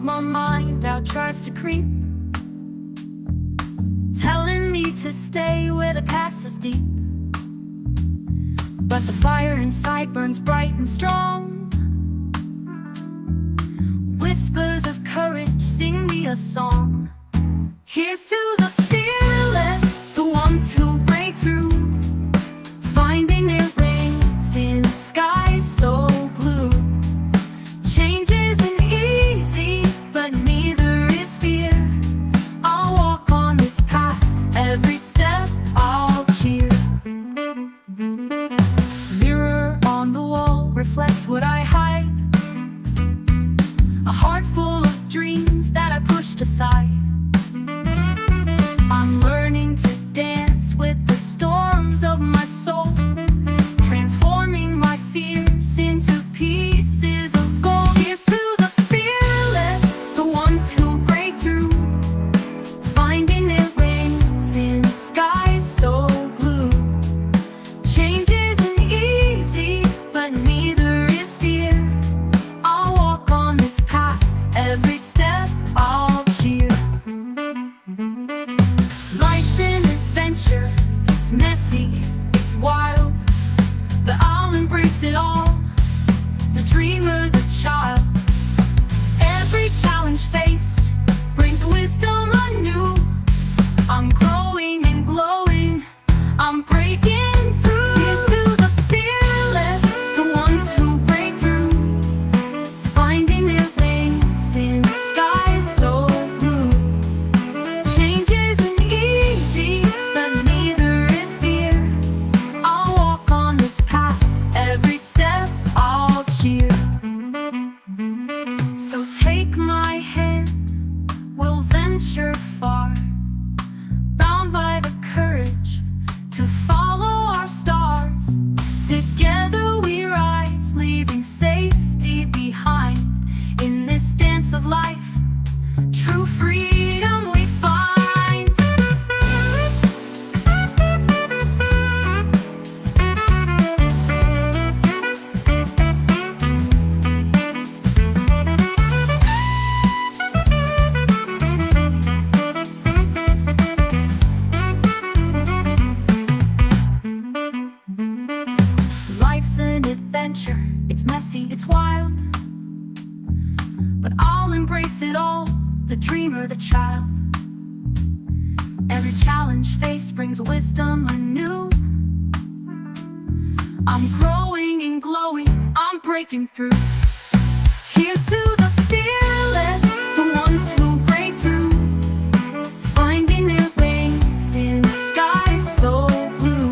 my mind now tries to creep, telling me to stay where the past is deep. But the fire inside burns bright and strong. Whispers of courage sing me a song. Here's to the fearless, the ones who break through, finding their wings in skies so blue. Change isn't easy, but neither is fear. I'll walk on this path, every step I'll cheer. Mirror on the wall reflects what I hide, a heart full of dreams that I pushed aside. I'm learning to dance with the storms of my soul, transforming my fears into pieces of gold. Here's to the fearless, the ones who break through, finding their wings in skies so blue. Change isn't easy, but neither is fear. I'll walk on this path, every step I'll cheer. Life's an adventure, it's messy, it's wild, but I'll embrace it all, the dreamer, the child. Every challenge faced brings wisdom anew. I'm growing and glowing, I'm breaking through. Here's to the fearless, the ones who break through, finding their wings in skies so blue. Change isn't easy, but neither is fear. I'll walk on this path, every step I'll cheer. So take my hand, we'll venture far, bound by the courage to follow our stars. Together we rise, leaving safety behind. In this dance of life, true freedom we find. Life's an adventure, it's messy, it's wild, but I'll embrace it all, the dreamer, the child. Every challenge faced brings wisdom anew. I'm growing and glowing, I'm breaking through. Here's to the fearless, the ones who break through, finding their wings in skies so blue.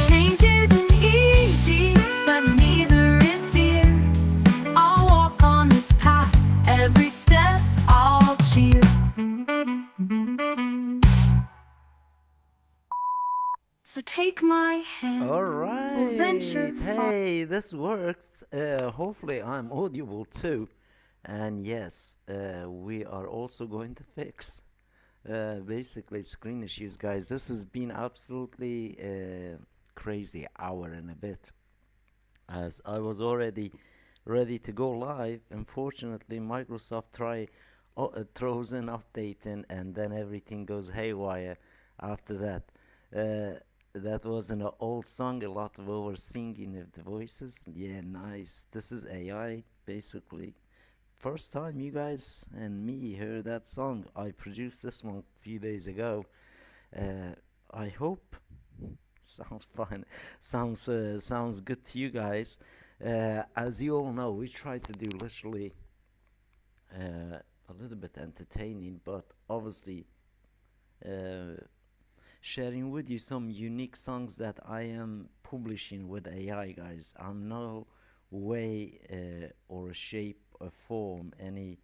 Change isn't easy, but neither is fear. I'll walk on this path, every step I'll cheer. So take my hand, All we'll venture right. far. Hey, this works. Hopefully, I'm audible too. And yes, we are also going to fix basically screen issues, guys. This has been absolutely crazy hour and a bit, as I was already ready to go live. Unfortunately, Microsoft throws an update in, and then everything goes haywire after that. That was an old song, a lot of over singing of the voices. Yeah, nice. This is AI, basically. First time you guys and me heard that song. I produced this one a few days ago. I hope sounds fine. Sounds good to you guys. As you all know, we try to do literally a little bit entertaining, but obviously uh, sharing with you some unique songs that I am publishing with AI, guys. I'm no way or shape or form any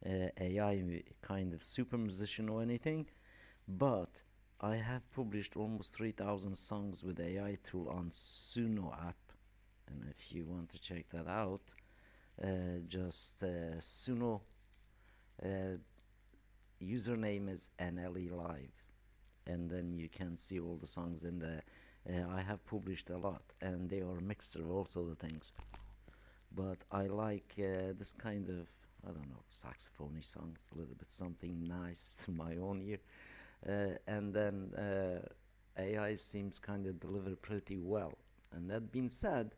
AI kind of super musician or anything, but I have published almost 3,000 songs with AI tool on Suno app, and if you want to check that out, just Suno username is NLE Live, and then you can see all the songs in there. I have published a lot, and they are mixed of all sort of things. But I like this kind of, I don't know, saxophone songs, a little bit something nice to my own ear. And then AI seems kind of delivered pretty well. And that being said,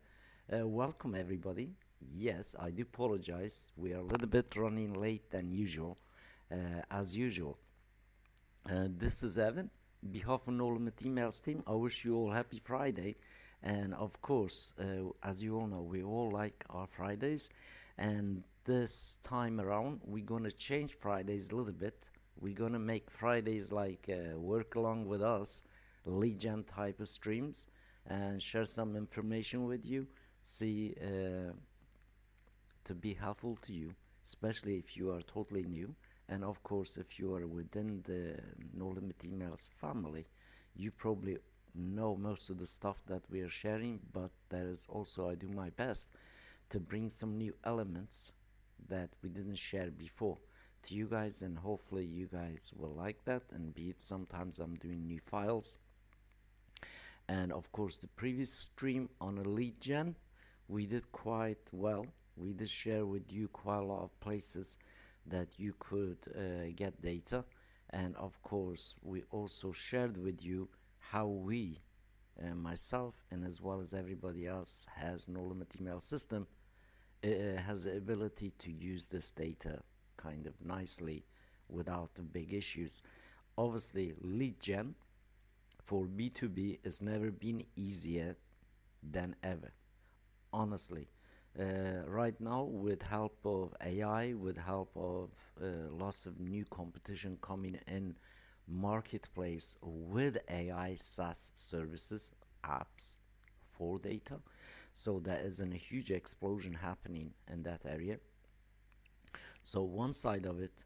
welcome everybody. Yes, I do apologize. We are a little bit running late than usual, as usual. This is Evan. On behalf of Nolan Emails team, I wish you all happy Friday. And of course, as you all know, we all like our Fridays. And this time around, we're gonna change Fridays a little bit. We're gonna make Fridays like work along with us, lead gen type of streams, and share some information with you. See to be helpful to you, especially if you are totally new. And of course, if you are within the No Limit Emails family, you probably know most of the stuff that we are sharing, but there is also, I do my best to bring some new elements that we didn't share before to you guys, and hopefully you guys will like that. And be it sometimes I'm doing new files. And of course, the previous stream on a lead gen, we did quite well. We did share with you quite a lot of places that you could get data. And of course, we also shared with you how we, myself, and as well as everybody else has No Limit Email system, has the ability to use this data kind of nicely without the big issues. Obviously, lead gen for B2B has never been easier than ever, honestly. Right now, with help of AI, with help of lots of new competition coming in marketplace with AI SaaS services, apps for data, so there is a huge explosion happening in that area. So one side of it,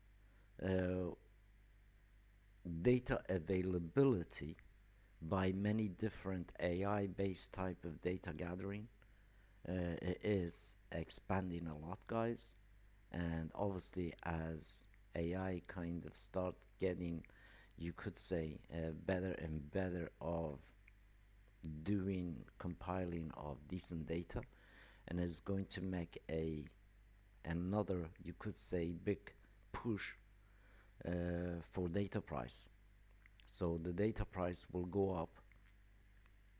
data availability by many different AI based type of data gathering, it is expanding a lot, guys. And obviously, as AI kind of start getting, you could say, better and better of doing compiling of decent data, and is going to make another, you could say, big push for data price. So the data price will go up,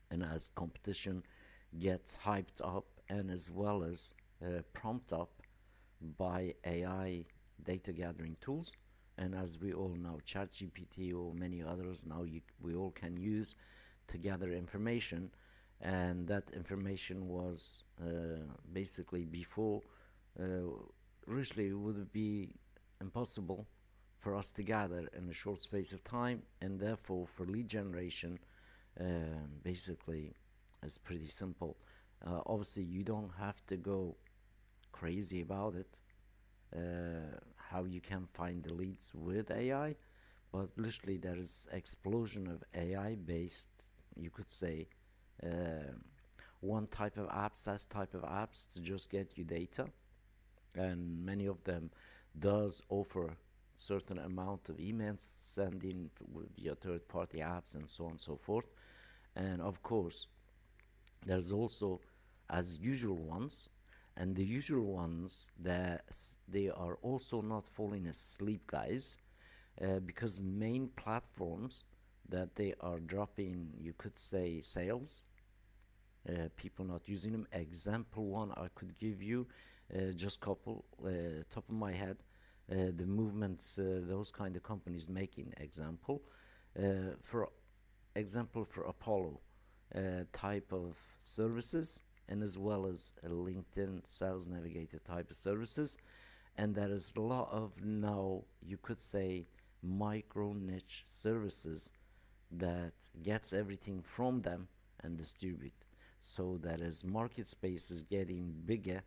and as competition gets hyped up, and as well as prompt up by AI data gathering tools, and as we all know, ChatGPT or many others now we all can use to gather information. And that information was basically before, originally it would be impossible for us to gather in a short space of time, and therefore for lead generation, basically it's pretty simple. Obviously, you don't have to go crazy about it, how you can find the leads with AI, but literally there is explosion of AI based, you could say, one type of apps, SaaS type of apps to just get you data, and many of them does offer certain amount of emails sending via third party apps and so on and so forth. And of course, there's also as usual ones, and the usual ones that they are also not falling asleep, guys, because main platforms that they are dropping, you could say, sales, people not using them. Example one I could give you, just couple top of my head, the movements those kind of companies making. For example, for Apollo type of services, and as well as a LinkedIn Sales Navigator type of services. And there is a lot of now, you could say, micro niche services that gets everything from them and distribute. So that is market space is getting bigger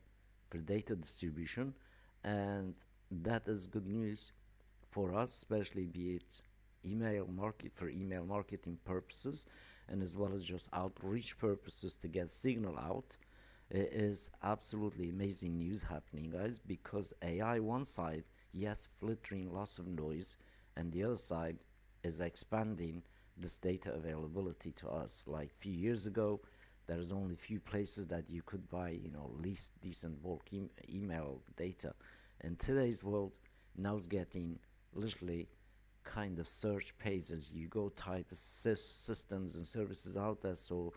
for data distribution, and that is good news for us, especially be it email market for email marketing purposes, and as well as just outreach purposes to get signal out. It is absolutely amazing news happening, guys, because AI one side, yes, filtering lots of noise, and the other side is expanding this data availability to us. Like few years ago, there's only few places that you could buy, least decent bulk email data, In today's world, now it's getting literally kind of search pages. You go type systems and services out there, so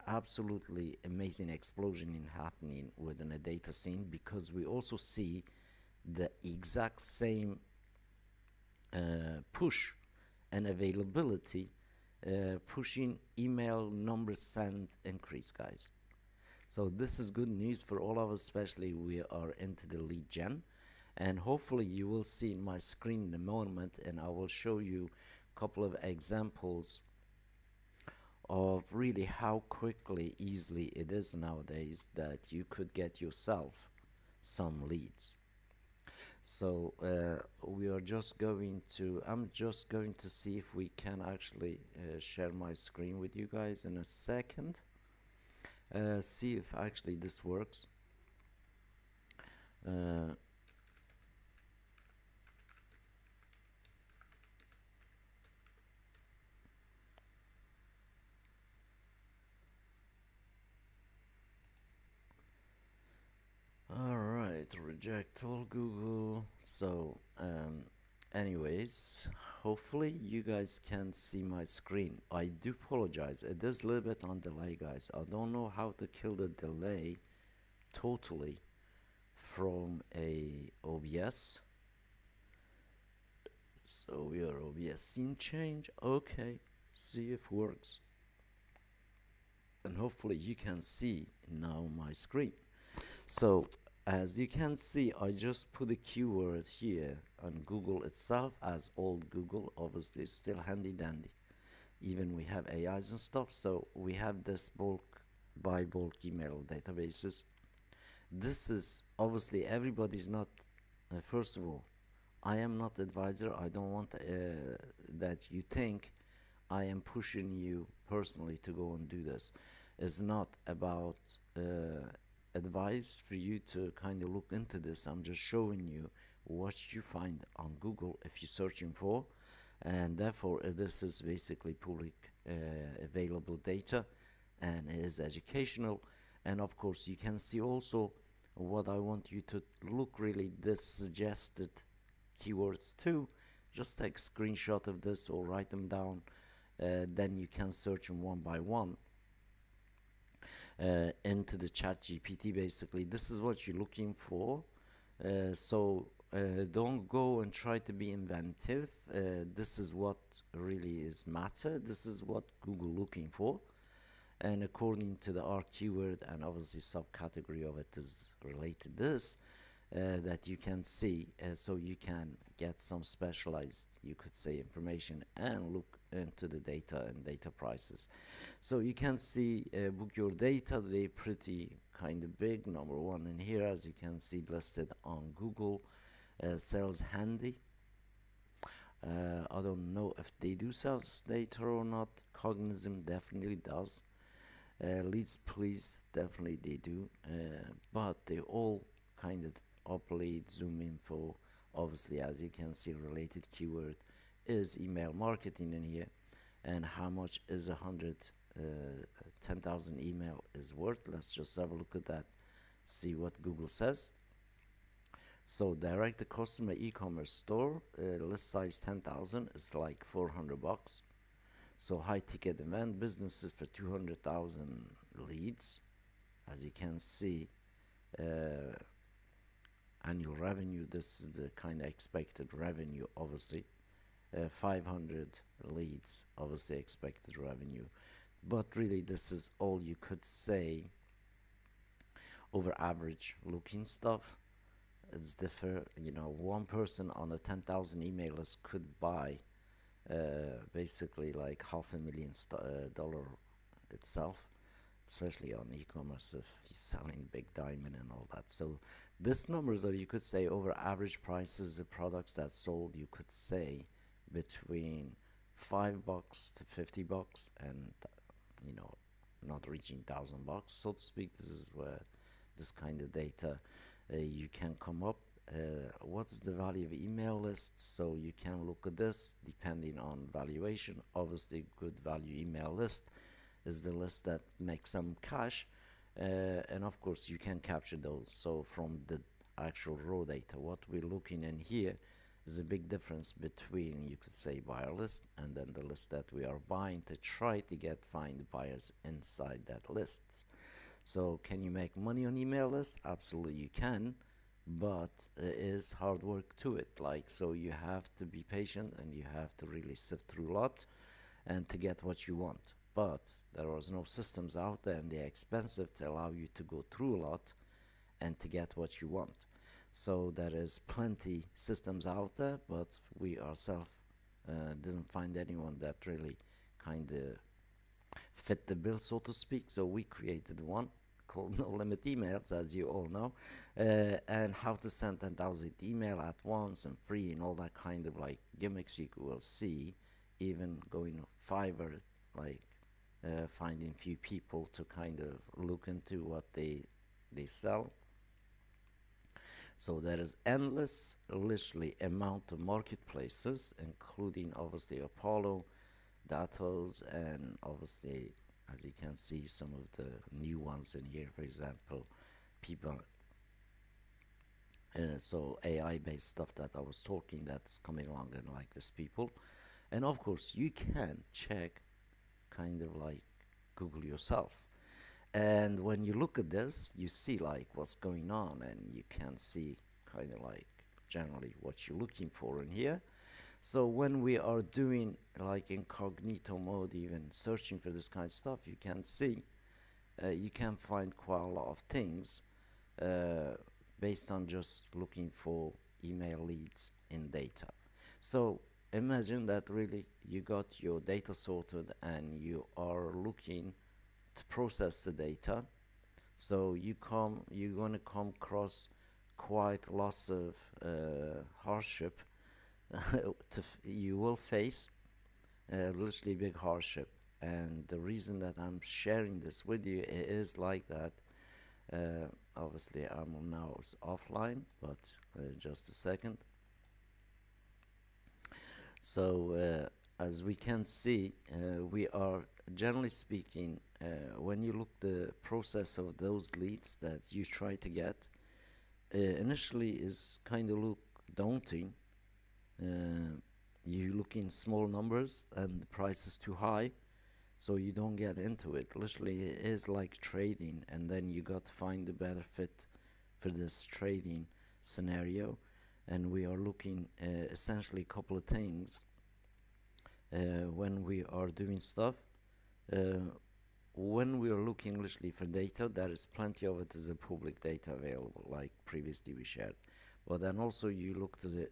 absolutely amazing explosion in happening within a data scene, because we also see the exact same push and availability, pushing email number sent increase, guys. So this is good news for all of us, especially we are into the lead gen. And hopefully you will see in my screen in a moment, and I will show you a couple of examples of really how quickly, easily it is nowadays that you could get yourself some leads. So we are just going to, I'm just going to see if we can actually share my screen with you guys in a second. See if actually this works. Alright, reject all Google. So anyways, hopefully you guys can see my screen. I do apologize, it is a little bit on delay, guys. I don't know how to kill the delay totally from a OBS. So we are OBS scene change. Okay, see if works. And hopefully you can see now my screen. So as you can see, I just put a keyword here on Google itself as old Google. Obviously it's still handy dandy, even we have AIs and stuff. So we have this bulk by bulk email databases. This is obviously everybody's not first of all, I am not advisor. I don't want that you think I am pushing you personally to go and do this. It's not about advice for you to kind of look into this. I'm just showing you what you find on Google if you're searching for, and therefore this is basically public available data, and it is educational. And of course you can see also what I want you to look really this suggested keywords too. Just take a screenshot of this or write them down, then you can search them one by one into the chat GPT. Basically this is what you're looking for. So don't go and try to be inventive. This is what really is matter. This is what Google looking for, and according to the R keyword, and obviously subcategory of it is related this, that you can see, so you can get some specialized, you could say, information and look into the data and data prices. So you can see book your data, they're pretty kind of big. Number one in here, as you can see, listed on Google. Sales Handy, I don't know if they do sales data or not. Cognizant definitely does. Leads Please, definitely they do, but they all kind of upload Zoom info. Obviously, as you can see, related keyword is email marketing in here, and how much is 10,000 email is worth. Let's just have a look at that, see what Google says. So direct to customer e-commerce store, list size 10,000 is like $400. So high ticket event businesses for 200,000 leads. As you can see, annual revenue, this is the kind of expected revenue, obviously. 500 leads, obviously expected revenue. But really this is all you could say over average looking stuff. It's different, you know, one person on a 10,000 email list could buy basically like $500,000 itself, especially on e-commerce if you're selling big diamond and all that. So this numbers are, you could say, over average prices of products that sold, you could say between $5 to $50, and you know, not reaching $1,000, so to speak. This is where this kind of data you can come up. What's the value of email list? So you can look at this depending on valuation. Obviously, good value email list is the list that makes some cash, and of course you can capture those. So from the actual raw data. What we're looking in here is a big difference between, you could say, buyer list and then the list that we are buying to try to find buyers inside that list. So can you make money on email list? Absolutely you can, but it is hard work to it. Like, so you have to be patient and you have to really sift through a lot and to get what you want. But there was no systems out there and they're expensive to allow you to go through a lot and to get what you want. So there is plenty systems out there, but we ourselves didn't find anyone that really kind of fit the bill, so to speak. So we created one called No Limit Emails, as you all know, and how to send 10,000 email at once and free and all that kind of like gimmicks you will see, even going Fiverr, like finding few people to kind of look into what they sell. So there is endless, literally, amount of marketplaces, including obviously Apollo, Datos, and obviously, as you can see, some of the new ones in here. For example, people. So AI-based stuff that I was talking that's coming along and like this people, and of course you can check, kind of like Google yourself. And when you look at this, you see like what's going on, and you can see kind of like generally what you're looking for in here. So when we are doing like incognito mode, even searching for this kind of stuff, you can see you can find quite a lot of things uh, based on just looking for email leads in data. So imagine that really you got your data sorted and you are looking to process the data. So you're gonna come across quite lots of hardship. You will face literally big hardship, and the reason that I'm sharing this with you is like that. Obviously, I'm now offline, but just a second. So as we can see, we are generally speaking, when you look the process of those leads that you try to get, initially is kind of look daunting. You look in small numbers and the price is too high, so you don't get into it. Literally, it is like trading, and then you got to find a better fit for this trading scenario. And we are looking essentially a couple of things when we are doing stuff. Uh, when we are looking literally for data, there is plenty of it as a public data available, like previously we shared. But then also you look to the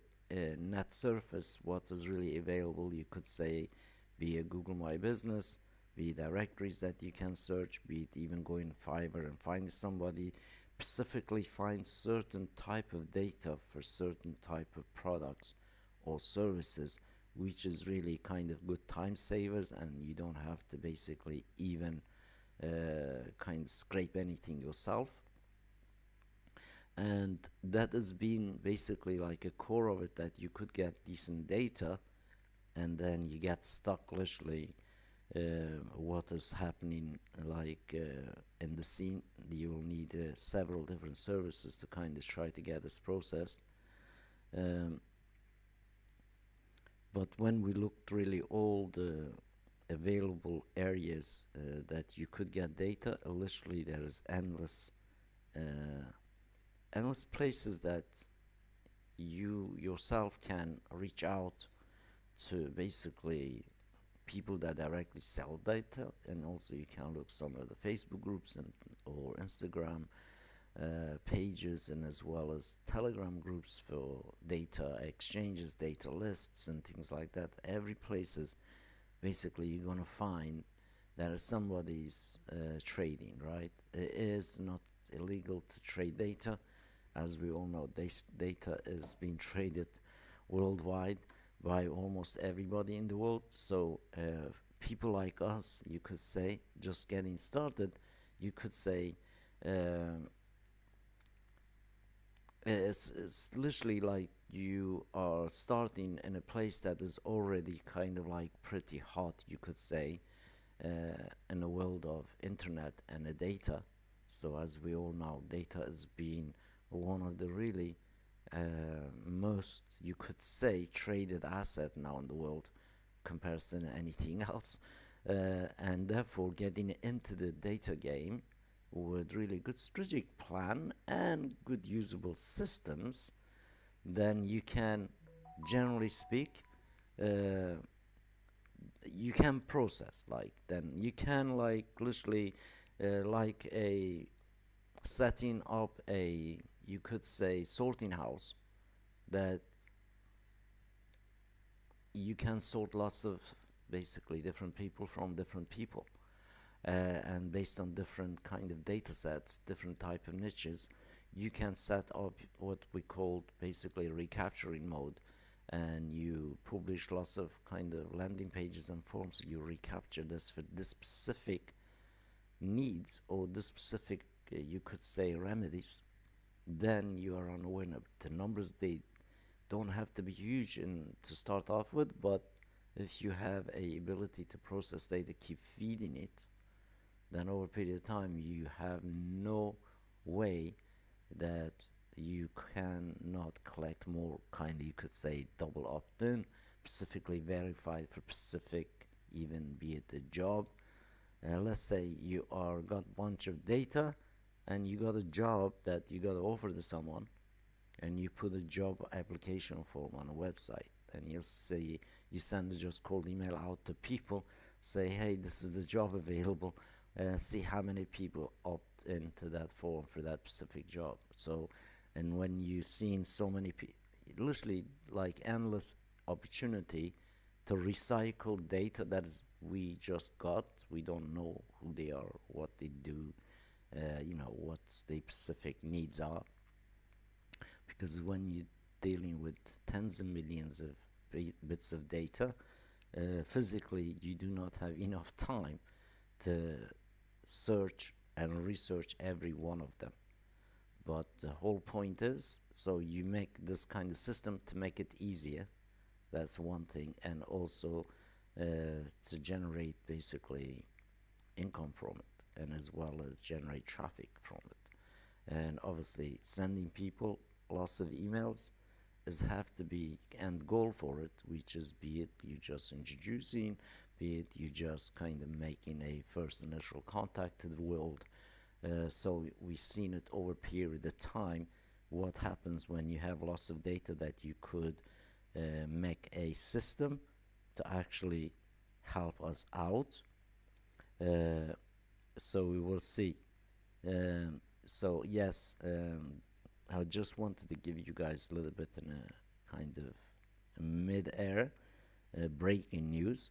net surface, what is really available. You could say, be a Google My Business, be directories that you can search, be it even going Fiverr and find somebody, specifically find certain type of data for certain type of products or services, which is really kind of good time savers, and you don't have to basically even kind of scrape anything yourself. And that has been basically like a core of it, that you could get decent data and then you get stuck literally what is happening like in the scene. You will need several different services to kind of try to get this processed. um, but when we looked really all the available areas that you could get data, literally there is uh, endless places that you yourself can reach out to, basically people that directly sell data. And also you can look some of the Facebook groups and or Instagram pages, and as well as Telegram groups for data exchanges, data lists, and things like that. Every places basically you're gonna find that somebody's trading, right? It is not illegal to trade data. As we all know, this data is being traded worldwide by almost everybody in the world. So people like us, you could say, just getting started, you could say it's literally like you are starting in a place that is already kind of like pretty hot, you could say, in a world of internet and data. So as we all know, data is being one of the really most, you could say, traded asset now in the world comparison to anything else. And therefore getting into the data game with really good strategic plan and good usable systems, then you can, generally speak, uh, you can process, like, then you can, like, literally, like a setting up a, you could say, sorting house, that you can sort lots of basically different people from different people, and based on different kind of data sets, different type of niches, you can set up what we call basically recapturing mode, and you publish lots of kind of landing pages and forms. You recapture this for this specific needs, or this specific, you could say, remedies. Then you are on a winner. The numbers, they don't have to be huge to start off with, but if you have a ability to process data, keep feeding it, then over a period of time you have no way that you cannot collect more, kind of, you could say, double opt-in, specifically verified for specific, even be it a job. Let's say you are got bunch of data and you got a job that you got to offer to someone, and you put a job application form on a website, and you'll see, you send a just cold email out to people, say, hey, this is the job available, see how many people opt into that form for that specific job. So, and when you seen so many people, literally like endless opportunity to recycle data that is we just got, we don't know who they are, what they do, what their specific needs are, because when you're dealing with tens of millions of bits of data, physically you do not have enough time to search and research every one of them. But the whole point is, so you make this kind of system to make it easier. That's one thing, and also to generate basically income from it, and as well as generate traffic from it. And obviously, sending people lots of emails is have to be end goal for it, which is, be it you just introducing, be it you just kind of making a first initial contact to the world. So we've seen it over a period of time, what happens when you have lots of data, that you could make a system to actually help us out. So we will see. So yes, I just wanted to give you guys a little bit in a kind of mid-air breaking news.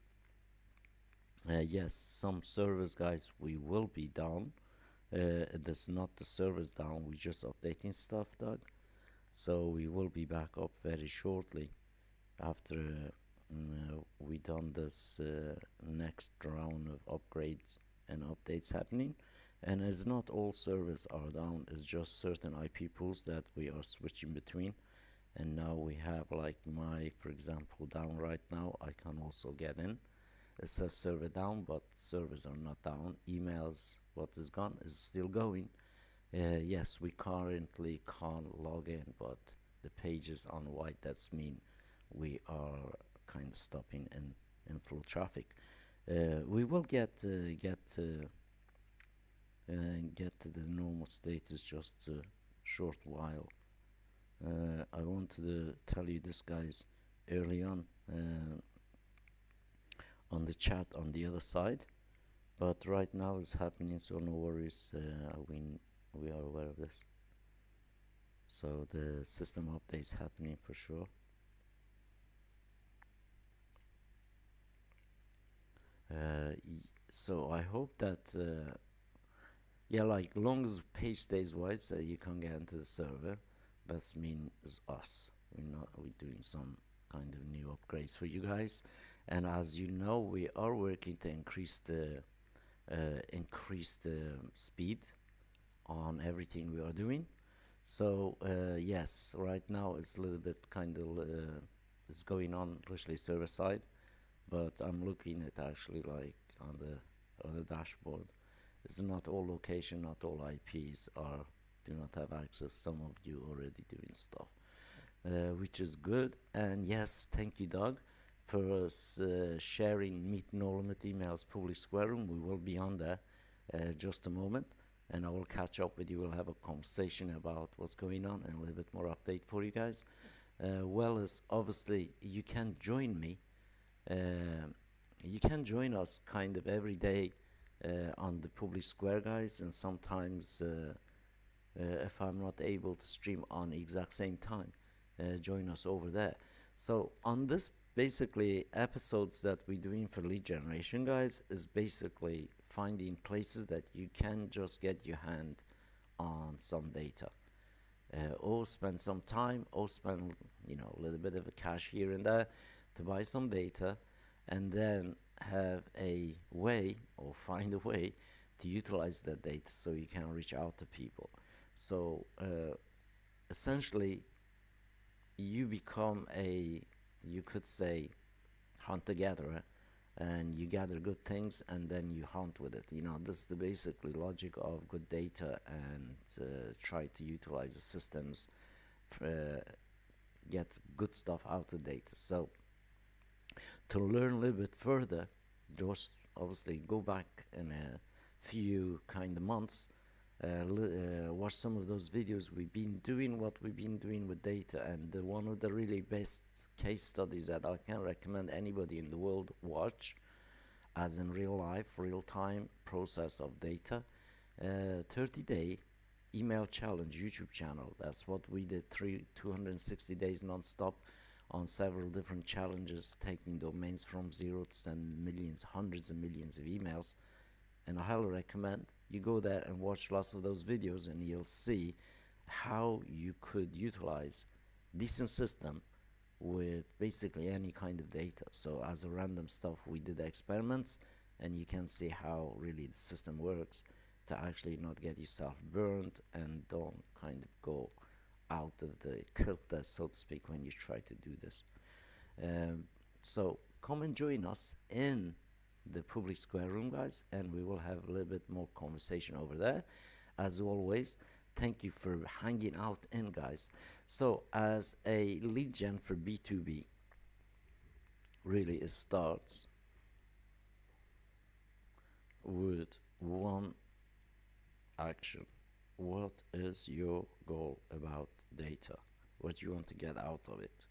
Yes, some servers, guys, we will be down. That's not the servers down, we're just updating stuff, Doug. So we will be back up very shortly after we done this next round of upgrades and updates happening. And it's not all servers are down, it's just certain IP pools that we are switching between. And now we have, like, my, for example, down right now. I can also get in. It says server down, but servers are not down. Emails, what is gone is still going. Yes, we currently can't log in, but the pages on white, that's mean we are kind of stopping in full traffic. We will get to the normal status just a short while. I wanted to tell you this, guys, early on the chat on the other side, but right now it's happening, so no worries. We are aware of this. So the system update is happening for sure. So I hope that yeah, like, long as page stays wide, so you can get into the server, that's means us. We're doing some kind of new upgrades for you guys, and as you know, we are working to increase the speed on everything we are doing. So yes, right now it's a little bit kind of it's going on literally server side, but I'm looking at actually, like, on the dashboard. It's not all location, not all IPs are do not have access. Some of you already doing stuff, which is good. And yes, thank you, Doug, for sharing Meet No Limit emails public square room. We will be on there just a moment, and I will catch up with you. We'll have a conversation about what's going on and a little bit more update for you guys. Well as obviously you can join me. You can join us kind of every day on the public square, guys, and sometimes if I'm not able to stream on the exact same time, join us over there. So on this basically episodes that we're doing for lead generation, guys, is basically finding places that you can just get your hand on some data, or spend some time, or spend a little bit of a cash here and there to buy some data, and then have a way or find a way to utilize that data so you can reach out to people. So essentially you become you could say, hunter-gatherer, and you gather good things and then you hunt with it. This is the basically logic of good data, and try to utilize the systems, get good stuff out of data. So to learn a little bit further, just obviously go back in a few kind of months, watch some of those videos we've been doing, what we've been doing with data, and one of the really best case studies that I can recommend anybody in the world watch, as in real life, real time process of data, 30-day email challenge YouTube channel. That's what we did, 260 days non-stop on several different challenges, taking domains from zero to send millions, hundreds of millions of emails. And I highly recommend you go there and watch lots of those videos, and you'll see how you could utilize decent system with basically any kind of data. So as a random stuff, we did experiments, and you can see how really the system works to actually not get yourself burned and don't kind of go out of the kilter, so to speak, when you try to do this. So come and join us in the public square room, guys, and we will have a little bit more conversation over there. As always, thank you for hanging out in, guys. So as a lead gen for B2B, really it starts with one action. What is your goal about data? What you want to get out of it,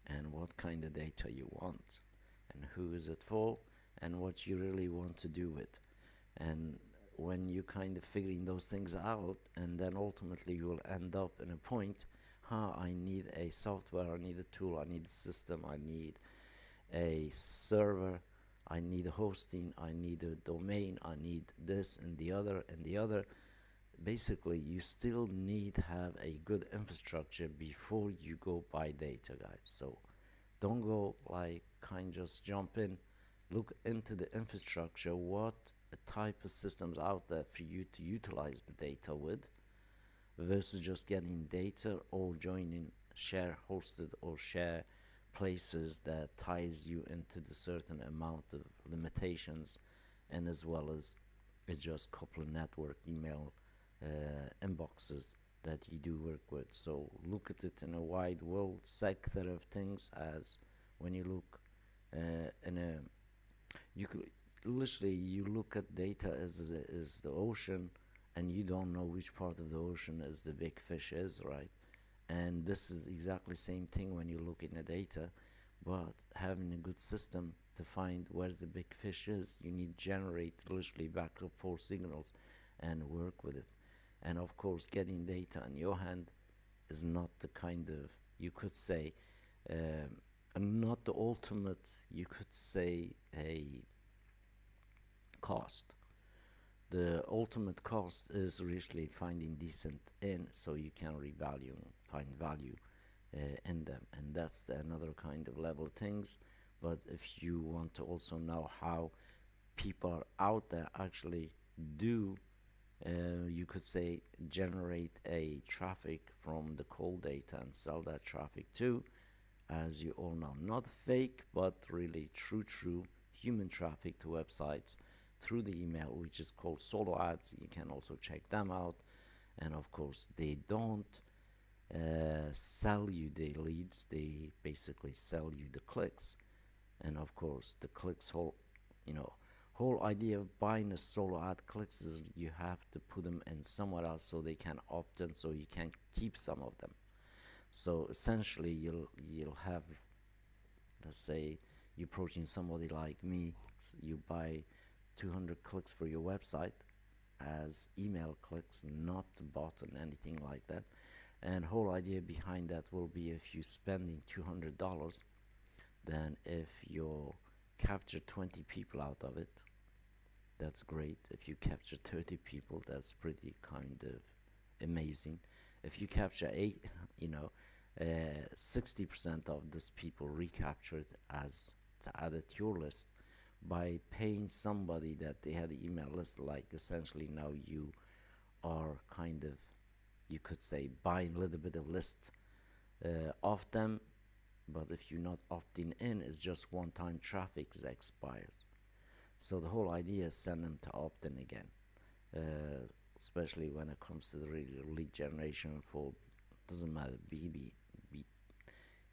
and what kind of data you want, and who is it for, and what you really want to do with. And when you kind of figuring those things out, and then ultimately you will end up in a point, I need a software, I need a tool, I need a system, I need a server, I need a hosting, I need a domain, I need this and the other and the other. Basically, you still need to have a good infrastructure before you go buy data, guys. So don't go like just jump in. Look into the infrastructure, what type of systems out there for you to utilize the data with, versus just getting data or joining share hosted or share places that ties you into the certain amount of limitations, and as well as it's just couple of network email inboxes that you do work with. So look at it in a wide world sector of things, as when you look in a, you could literally, you look at data as the ocean, and you don't know which part of the ocean is the big fish is, right? And this is exactly same thing when you look in the data, but having a good system to find where's the big fish is, you need to generate literally back and forth signals and work with it. And of course, getting data in your hand is not the kind of, you could say, not the ultimate, you could say, a cost. The ultimate cost is really finding decent in, so you can revalue, find value in them, and that's another kind of level things. But if you want to also know how people are out there actually do, you could say, generate a traffic from the cold data and sell that traffic too, as you all know, not fake but really true human traffic to websites through the email, which is called solo ads. You can also check them out, And of course, they don't sell you the leads, they basically sell you the clicks. And of course, the clicks you know, whole idea of buying a solo ad clicks is you have to put them in somewhere else so they can opt in, so you can keep some of them. So essentially, you'll have, let's say, you're approaching somebody like me, you buy 200 clicks for your website as email clicks, not bought on anything like that. And whole idea behind that will be if you spending $200, then if you capture 20 people out of it, that's great. If you capture 30 people, that's pretty kind of amazing. If you capture eight, you know, 60% of these people recaptured as to add it to your list by paying somebody that they had an email list. Like essentially now you are kind of, you could say, buying a little bit of list of them. But if you're not opting in, it's just one-time traffic that expires. So the whole idea is send them to opt in again, especially when it comes to the lead generation for, doesn't matter,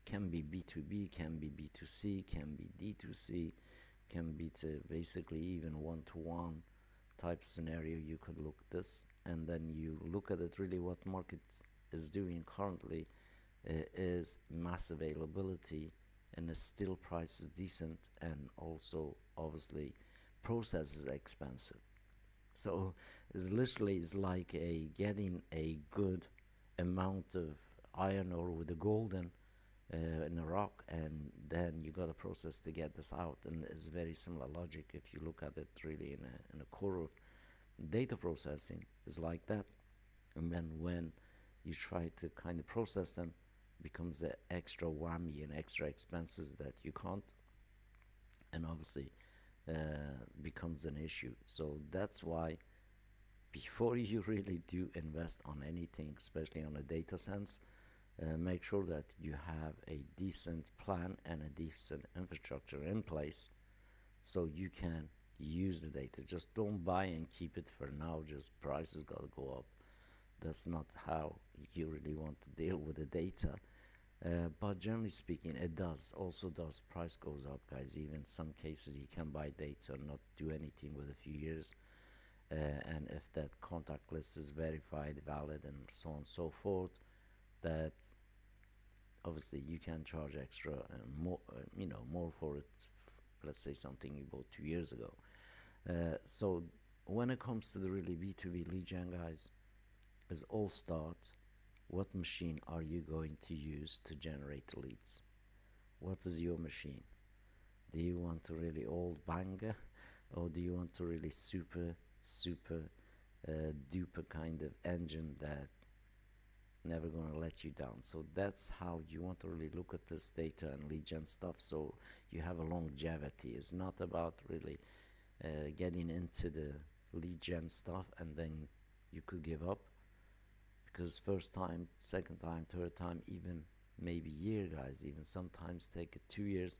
can be B2B, can be B2C, can be D2C, can be to basically even one-to-one type scenario. You could look at this, and then you look at it really what market is doing currently. Is mass availability, and the still price is decent, and also obviously process is expensive. So it's literally is like a getting a good amount of iron ore with the golden in a rock, and then you got a process to get this out. And it's very similar logic if you look at it really in a core of data processing is like that. And then when you try to kind of process them, becomes the extra whammy and extra expenses that you can't, and obviously becomes an issue. So that's why before you really do invest on anything, especially on a data sense, make sure that you have a decent plan and a decent infrastructure in place so you can use the data. Just don't buy and keep it for now, just prices gotta go up. That's not how you really want to deal with the data. But generally speaking, it does price goes up, guys. Even some cases you can buy data and not do anything with a few years, and if that contact list is verified, valid, and so on and so forth, that obviously you can charge extra more, more for it. Let's say something you bought 2 years ago. So when it comes to the really B2B lead gen, guys, is all start. What machine are you going to use to generate the leads? What is your machine? Do you want a really old banger, or do you want a really super duper kind of engine that never gonna let you down? So that's how you want to really look at this data and lead gen stuff, so you have a longevity. It's not about really getting into the lead gen stuff and then you could give up, because first time, second time, third time, even maybe year, guys, even sometimes take it 2 years,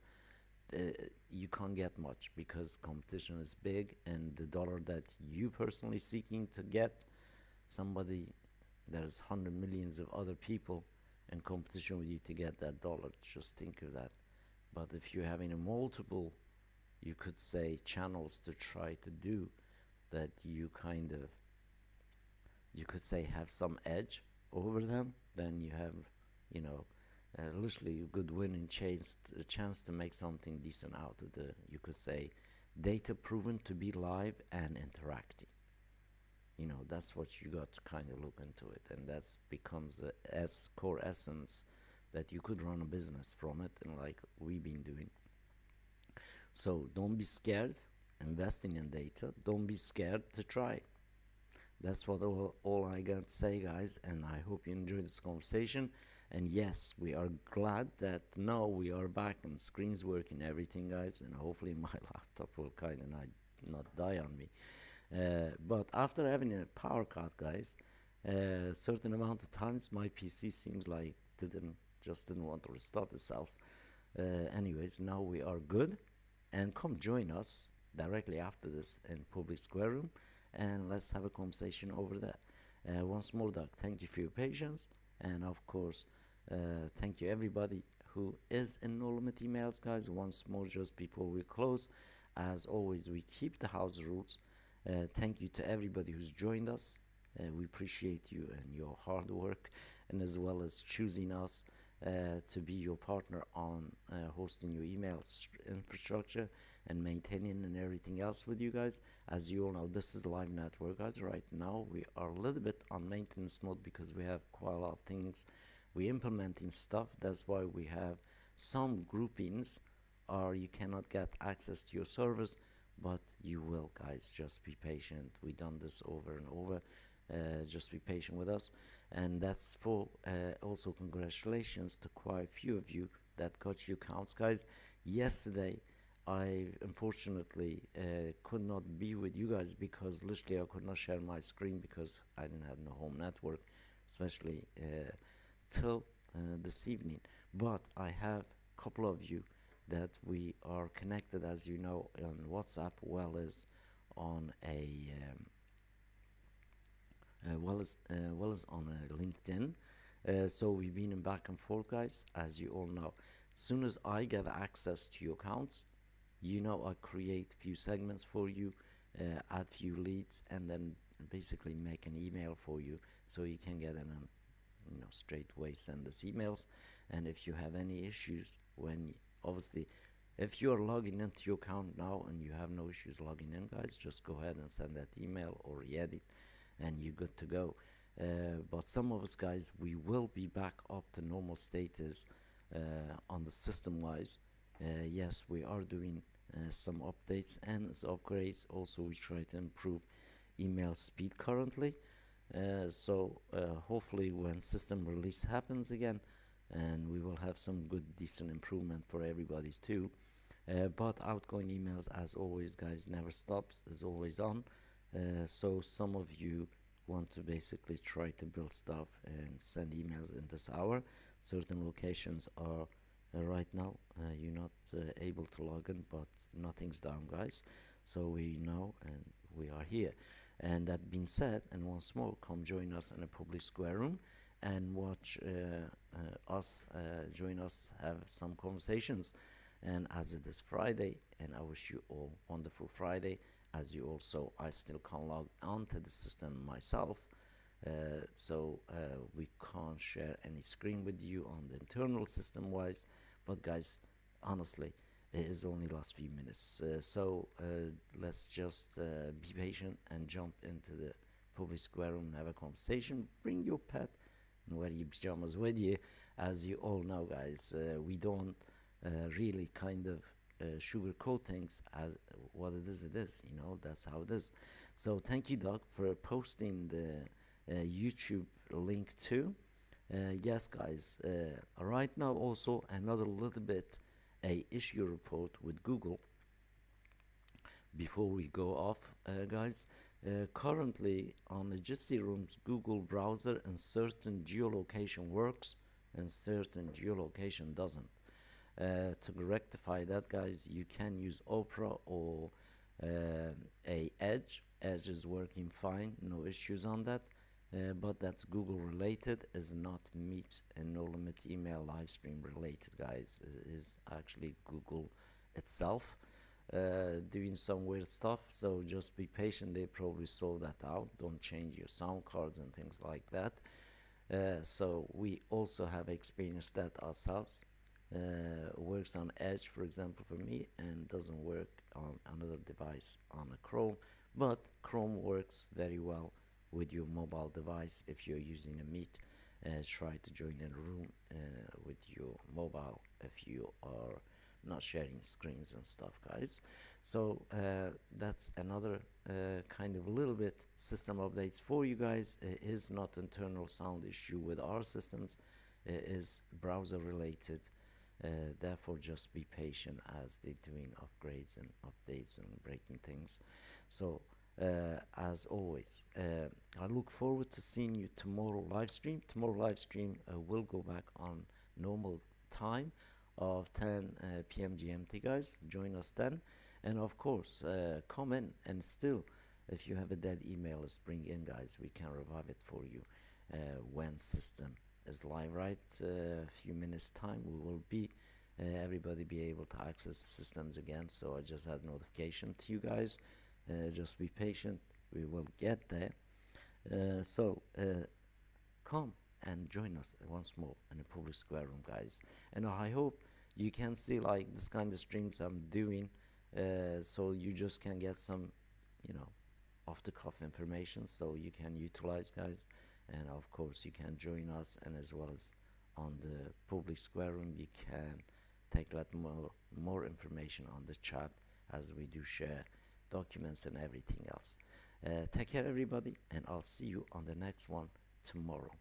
you can't get much because competition is big, and the dollar that you personally seeking to get, somebody, there's 100 millions of other people in competition with you to get that dollar. Just think of that. But if you're having a multiple, you could say, channels to try to do that, you kind of, you could say, have some edge over them, then you have, literally a good winning chance to make something decent out of the, you could say, data proven to be live and interacting. That's what you got to kind of look into it, and that's becomes a core essence that you could run a business from it, and like we've been doing. So don't be scared investing in data. Don't be scared to try. That's what all I got to say, guys, and I hope you enjoyed this conversation. And yes, we are glad that now we are back and screen's working, everything, guys, and hopefully my laptop will kind of not die on me. But after having a power cut, guys, a certain amount of times my PC seems like didn't want to restart itself. Anyways, now we are good, and come join us directly after this in Public Square Room, and let's have a conversation over there. Once more, Doug, thank you for your patience, and of course, thank you everybody who is in No Limit Emails, guys. Once more, just before we close, as always, we keep the house rules. Thank you to everybody who's joined us. We appreciate you and your hard work, and as well as choosing us to be your partner on hosting your email infrastructure and maintaining and everything else with you guys. As you all know, this is live network, guys. Right now, we are a little bit on maintenance mode because we have quite a lot of things. We're implementing stuff. That's why we have some groupings, or you cannot get access to your servers, but you will, guys. Just be patient. We've done this over and over. Just be patient with us. And that's for also congratulations to quite a few of you that got your accounts, guys. Yesterday, I unfortunately could not be with you guys because literally I could not share my screen because I didn't have no home network, especially till this evening. But I have a couple of you that we are connected, as you know, on WhatsApp, on a well as on LinkedIn. So we've been in back and forth, guys, as you all know. Soon as I get access to your accounts, you know, I create few segments for you, add few leads, and then basically make an email for you so you can get in a straight way send us emails. And if you have any issues when obviously if you are logging into your account now and you have no issues logging in, guys, just go ahead and send that email or re-edit and you're good to go. But some of us, guys, we will be back up to normal status on the system wise. Yes, we are doing some updates and as upgrades. Also, we try to improve email speed currently. So hopefully when system release happens again, and we will have some good decent improvement for everybody's too. But outgoing emails, as always, guys, never stops, is always on. So some of you want to basically try to build stuff and send emails in this hour. Certain locations are right now you're not able to log in, but nothing's down, guys. So we know and we are here. And that being said, and once more, come join us in a public square room and watch join us, have some conversations. And as it is Friday, and I wish you all wonderful Friday. As you also, I still can't log onto the system myself, so we can't share any screen with you on the internal system wise. But guys, honestly, it is only last few minutes, so let's just be patient and jump into the public square room and have a conversation. Bring your pet and wear your pajamas with you. As you all know, guys, we don't really kind of sugarcoat things. As what it is, that's how it is. So thank you, Doug, for posting the YouTube link too. Yes, guys, right now also another little bit a issue report with Google before we go off, guys. Currently on the Jitsi Rooms Google browser, and certain geolocation works and certain geolocation doesn't. To rectify that, guys, you can use Opera or a Edge. Edge is working fine, no issues on that. But that's Google related, is not Meet and No Limit Email live stream related, guys. It is actually Google itself doing some weird stuff. So just be patient, they probably sort that out. Don't change your sound cards and things like that. So we also have experienced that ourselves. Works on Edge, for example, for me, and doesn't work on another device on a Chrome. But Chrome works very well with your mobile device. If you're using a Meet, try to join in a room with your mobile if you are not sharing screens and stuff, guys. So that's another kind of a little bit system updates for you guys. It is not internal sound issue with our systems, it is browser related. Therefore just be patient as they're doing upgrades and updates and breaking things. So as always, I look forward to seeing you tomorrow live stream. Tomorrow live stream will go back on normal time of 10 p.m. GMT, guys. Join us then, and of course come in and still If you have a dead email, let's bring in, guys. We can revive it for you when system is live. Right, a few minutes time, we will be everybody be able to access the systems again. So I just had notification to you guys. Just be patient. We will get there. Come and join us once more in the public square room, guys. And I hope you can see like this kind of streams I'm doing, so you just can get some, you know, off the cuff information, so you can utilize, guys. And of course you can join us, and as well as on the public square room you can take a lot more information on the chat, as we do share documents and everything else. Take care, everybody, and I'll see you on the next one tomorrow.